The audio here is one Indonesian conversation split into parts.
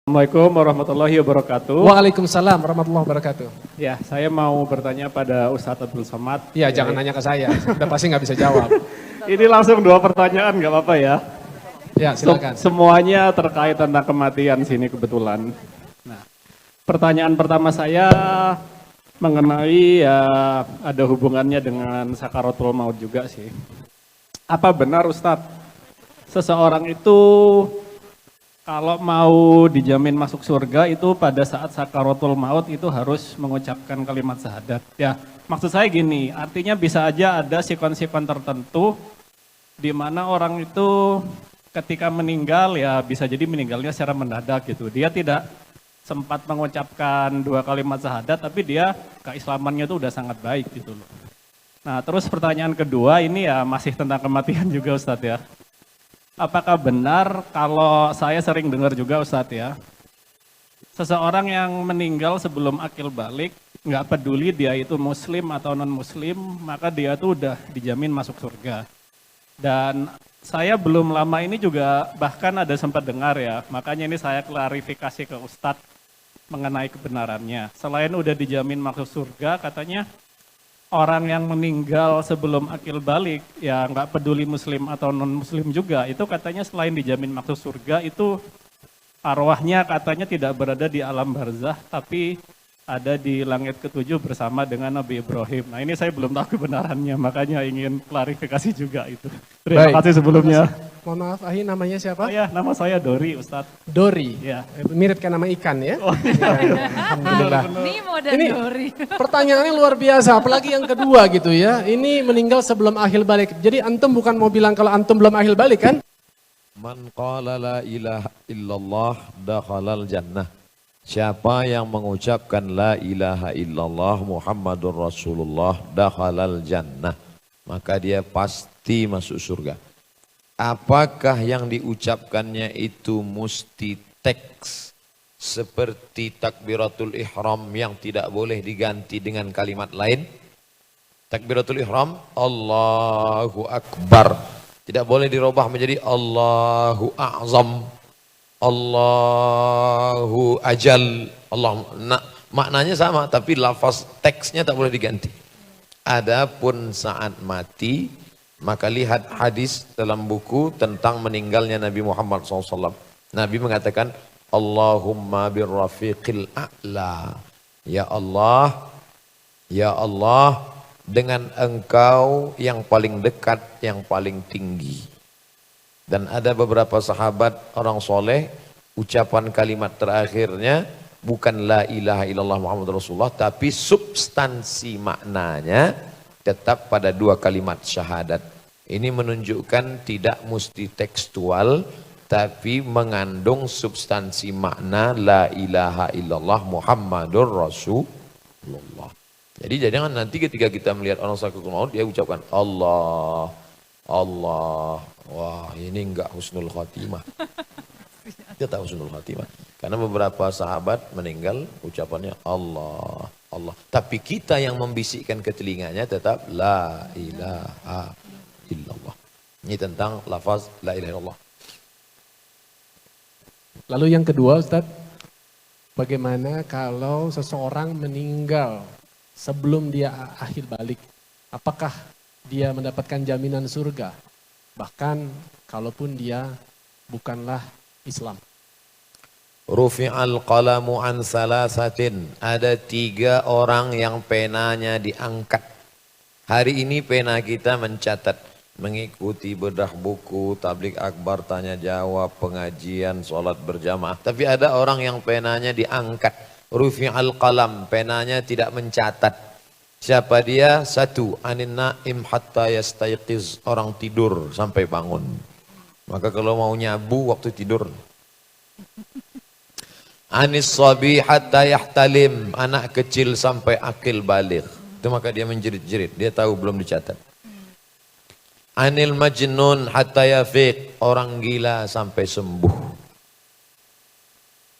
Assalamualaikum warahmatullahi wabarakatuh. Waalaikumsalam warahmatullahi wabarakatuh. Ya, saya mau bertanya pada Ustadz Abdul Somad. Ya, jangan nanya ke saya, udah pasti nggak bisa jawab. Ini langsung 2 pertanyaan, nggak apa-apa ya? Ya, silakan. Semuanya terkait tentang kematian sini kebetulan. Nah, pertanyaan pertama saya mengenai ya ada hubungannya dengan sakaratul maut juga sih. Apa benar Ustadz, seseorang itu kalau mau dijamin masuk surga itu pada saat sakaratul maut itu harus mengucapkan kalimat syahadat. Ya, maksud saya gini, artinya bisa aja ada sikon-sikon tertentu di mana orang itu ketika meninggal ya bisa jadi meninggalnya secara mendadak gitu. Dia tidak sempat mengucapkan 2 kalimat syahadat tapi dia keislamannya itu udah sangat baik gitu loh. Nah, terus pertanyaan kedua ini ya masih tentang kematian juga Ustadz ya. Apakah benar kalau saya sering dengar juga Ustadz ya, seseorang yang meninggal sebelum akil balik, nggak peduli dia itu muslim atau non muslim, maka dia tuh udah dijamin masuk surga. Dan saya belum lama ini juga bahkan ada sempat dengar ya, makanya ini saya klarifikasi ke Ustadz mengenai kebenarannya. Selain udah dijamin masuk surga, katanya orang yang meninggal sebelum akil balik, ya nggak peduli muslim atau non muslim juga, itu katanya selain dijamin masuk surga, itu arwahnya katanya tidak berada di alam barzah, tapi ada di langit ketujuh bersama dengan Nabi Ibrahim. Nah ini saya belum tahu kebenarannya, makanya ingin klarifikasi juga itu. Terima kasih sebelumnya. Mohon maaf, Ahi namanya siapa? Oh ya, nama saya Dori, Ustadz. Dori? Ya. Mirip kayak nama ikan ya? Oh, iya. Alhamdulillah. Ini model Dori. Pertanyaannya luar biasa, apalagi yang kedua gitu ya. Ini meninggal sebelum akhir balik. Jadi antum bukan mau bilang kalau antum belum akhir balik kan? Man qala la ilaha illallah dakhalal jannah. Siapa yang mengucapkan la ilaha illallah Muhammadur Rasulullah dakhalal jannah, maka dia pasti masuk surga. Apakah yang diucapkannya itu mesti teks seperti takbiratul ihram yang tidak boleh diganti dengan kalimat lain? Takbiratul ihram Allahu Akbar, tidak boleh dirubah menjadi Allahu A'zam, Allahu Ajal, Allah. Nah, maknanya sama tapi lafaz teksnya tak boleh diganti. Adapun saat mati, maka lihat hadis dalam buku tentang meninggalnya Nabi Muhammad SAW. Nabi mengatakan, Allahumma birrafiqil a'la. Ya Allah, dengan engkau yang paling dekat, yang paling tinggi. Dan ada beberapa sahabat orang soleh, ucapan kalimat terakhirnya bukan la ilaha illallah Muhammad Rasulullah, tapi substansi maknanya tetap pada 2 kalimat syahadat. Ini menunjukkan tidak mesti tekstual, tapi mengandung substansi makna la ilaha illallah Muhammadur Rasulullah. Jadi jangan nanti ketika kita melihat orang sakaratul maut, dia ucapkan Allah, Allah. Wah, ini enggak husnul khatimah. Dia tak husnul khatimah. Karena beberapa sahabat meninggal ucapannya Allah, Allah. Tapi kita yang membisikkan ke telinganya tetap la ilaha illallah. Ini tentang lafaz la ilaha illallah. Lalu yang kedua Ustadz, bagaimana kalau seseorang meninggal sebelum dia akhir balik? Apakah dia mendapatkan jaminan surga? Bahkan kalaupun dia bukanlah Islam. Rufi'al qalamu an salasatin. Ada 3 orang yang penanya diangkat. Hari ini pena kita mencatat, mengikuti bedah buku, tablik akbar, tanya jawab, pengajian, sholat berjamaah. Tapi ada orang yang penanya diangkat. Rufi'al qalam, penanya tidak mencatat. Siapa dia? 1, anin naim hatta yastayqiz, orang tidur sampai bangun. Maka kalau mau nyabu waktu tidur. Anis sabi hatta yahtalim, anak kecil sampai akil balik. Itu maka dia menjerit-jerit, dia tahu belum dicatat. Anil majnun hatta yafiq, orang gila sampai sembuh.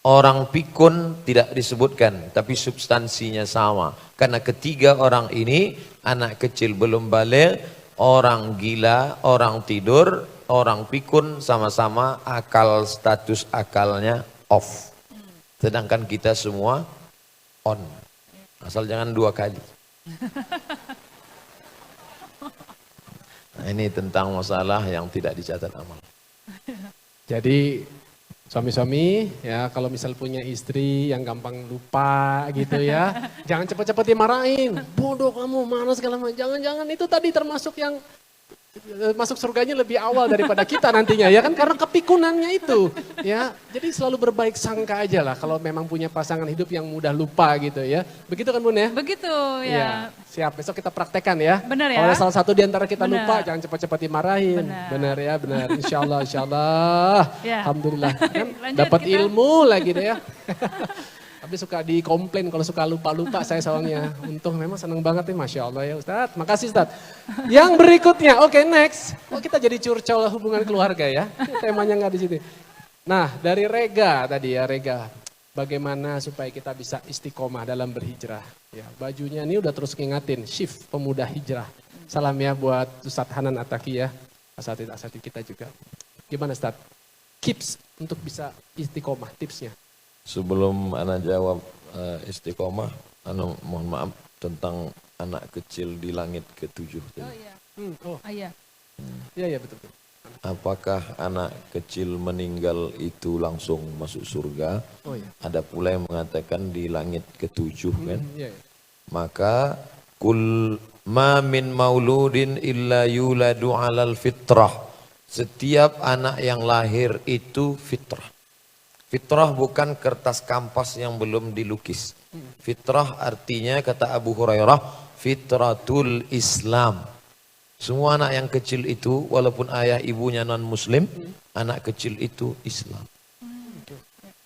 Orang pikun tidak disebutkan, tapi substansinya sama. Karena ketiga orang ini, anak kecil belum balik, orang gila, orang tidur, orang pikun sama-sama akal, status akalnya off. Sedangkan kita semua on. Asal jangan 2 kali. Nah, ini tentang masalah yang tidak dicatat amal. Jadi suami-suami ya kalau misal punya istri yang gampang lupa gitu ya, jangan cepat-cepat dimarahin. Bodoh kamu, mana segala macam. Jangan-jangan itu tadi termasuk yang masuk surganya lebih awal daripada kita nantinya ya kan karena kepikunannya itu ya. Jadi selalu berbaik sangka aja lah kalau memang punya pasangan hidup yang mudah lupa gitu ya. Begitu kan Bun ya? Begitu Ya, ya. siap. Besok kita praktekkan ya. Benar ya? Kalau ada salah satu di antara kita Benar. lupa, jangan cepat-cepat dimarahin. Benar. Ya, benar. Insya Allah. Ya. Alhamdulillah. Kan Lanjut dapat kita. ilmu lagi deh ya. Tapi suka dikomplain kalau suka lupa-lupa saya soalnya. Untung memang seneng banget nih, Masya Allah ya Ustadz. Makasih Ustadz. Yang berikutnya, oke next. Oh kita jadi curcol hubungan keluarga ya. Temanya nggak di sini. Nah dari Rega tadi ya Rega. Bagaimana supaya kita bisa istiqomah dalam berhijrah. Ya, bajunya ini udah terus ngingatin, shift pemuda hijrah. Salam ya buat Ustadz Hanan Ataki ya, asatid kita juga. Gimana Ustadz? Tips untuk bisa istiqomah, tipsnya. Sebelum anak jawab istiqomah, mohon maaf tentang anak kecil di langit ke-7. Oh iya. Oh Iya. iya betul. Apakah anak kecil meninggal itu langsung masuk surga? Oh iya. Ada pula yang mengatakan di langit ke-7 kan? Iya. Maka kul ma min mauludin illa yuladu alal fitrah. Setiap anak yang lahir itu fitrah. Fitrah bukan kertas kampas yang belum dilukis. Fitrah artinya kata Abu Hurairah, fitratul Islam. Semua anak yang kecil itu walaupun ayah ibunya non muslim, anak kecil itu Islam.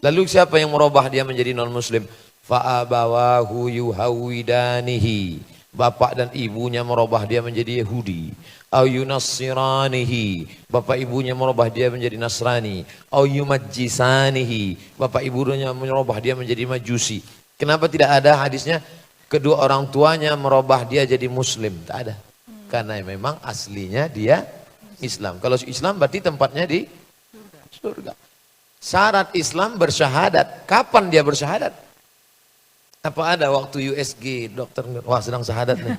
Lalu siapa yang merubah dia menjadi non muslim? Fa'abawahu yuhawidanihi. Bapak dan ibunya merubah dia menjadi Yahudi. Au yunassiranihi. Bapak ibunya merubah dia menjadi Nasrani. Au yumajjisanihi. Bapak ibunya merubah dia menjadi Majusi. Kenapa tidak ada hadisnya? Kedua orang tuanya merubah dia jadi Muslim. Tak ada. Karena memang aslinya dia Islam. Kalau Islam berarti tempatnya di surga. Syarat Islam bersyahadat. Kapan dia bersyahadat? Apa ada waktu USG dokter, wah sedang syahadat nih.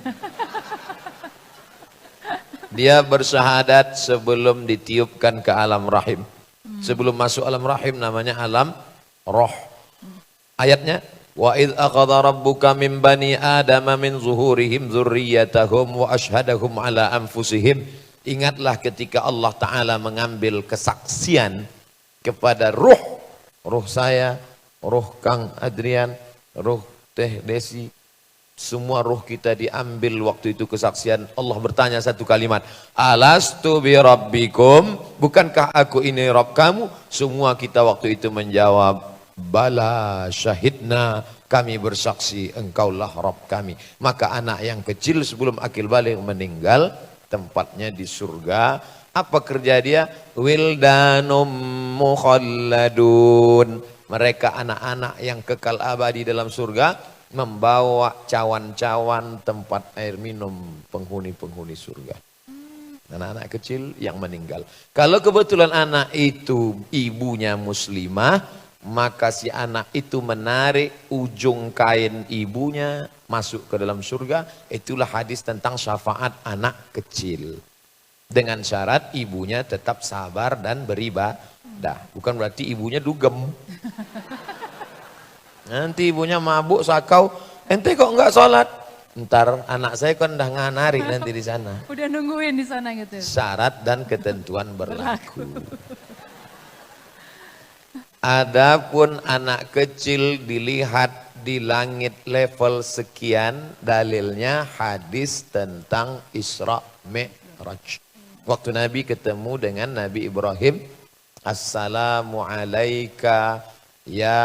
Dia bersyahadat sebelum ditiupkan ke alam rahim. Sebelum masuk alam rahim namanya alam roh. Ayatnya, wa idh akhadha rabbuka min bani adama min zuhurihim dzurriyyatahum wa ashhadahum ala anfusihim. Ingatlah ketika Allah Ta'ala mengambil kesaksian kepada ruh saya, ruh Kang Adrian, ruh Teh Desi, semua ruh kita diambil waktu itu kesaksian. Allah bertanya satu kalimat, alastu bi rabbikum, bukankah aku ini Rabb kamu? Semua kita waktu itu menjawab, bala syahidna, kami bersaksi engkaulah Rabb kami. Maka anak yang kecil sebelum akil balik meninggal, tempatnya di surga. Apa kerja dia? Wildanum mukhalladun. Mereka anak-anak yang kekal abadi dalam surga, membawa cawan-cawan tempat air minum penghuni-penghuni surga. Anak-anak kecil yang meninggal. Kalau kebetulan anak itu ibunya muslimah, maka si anak itu menarik ujung kain ibunya masuk ke dalam surga. Itulah hadis tentang syafaat anak kecil. Dengan syarat ibunya tetap sabar dan beribadah. Bukan berarti ibunya dugem. Nanti ibunya mabuk sakau, ente kok enggak sholat? Ntar anak saya kan udah nganari nanti di sana. Udah nungguin di sana gitu. Syarat dan ketentuan berlaku. Adapun anak kecil dilihat di langit level sekian, dalilnya hadis tentang Isra Mi'raj. Waktu Nabi ketemu dengan Nabi Ibrahim, Assalamu alaika ya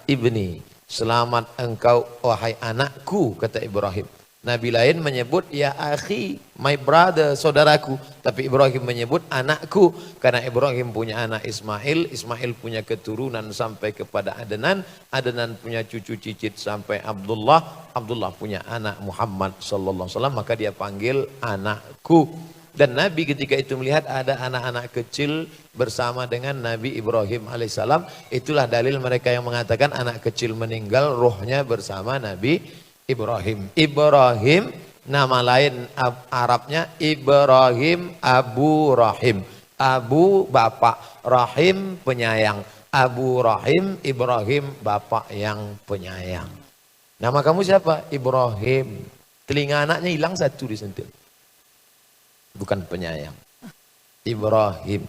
ibni. Selamat engkau wahai anakku, kata Ibrahim. Nabi lain menyebut ya akhi, my brother, saudaraku. Tapi Ibrahim menyebut anakku. Karena Ibrahim punya anak Ismail, Ismail punya keturunan sampai kepada Adnan, Adnan punya cucu cicit sampai Abdullah, Abdullah punya anak Muhammad sallallahu alaihi wasallam, maka dia panggil anakku. Dan Nabi ketika itu melihat ada anak-anak kecil bersama dengan Nabi Ibrahim alaihissalam. Itulah dalil mereka yang mengatakan anak kecil meninggal, rohnya bersama Nabi Ibrahim. Ibrahim, nama lain Arabnya Ibrahim Abu Rahim. Abu bapak, Rahim penyayang. Abu Rahim, Ibrahim bapak yang penyayang. Nama kamu siapa? Ibrahim. Telinga anaknya hilang satu disentil. Bukan penyayang. Ibrahim.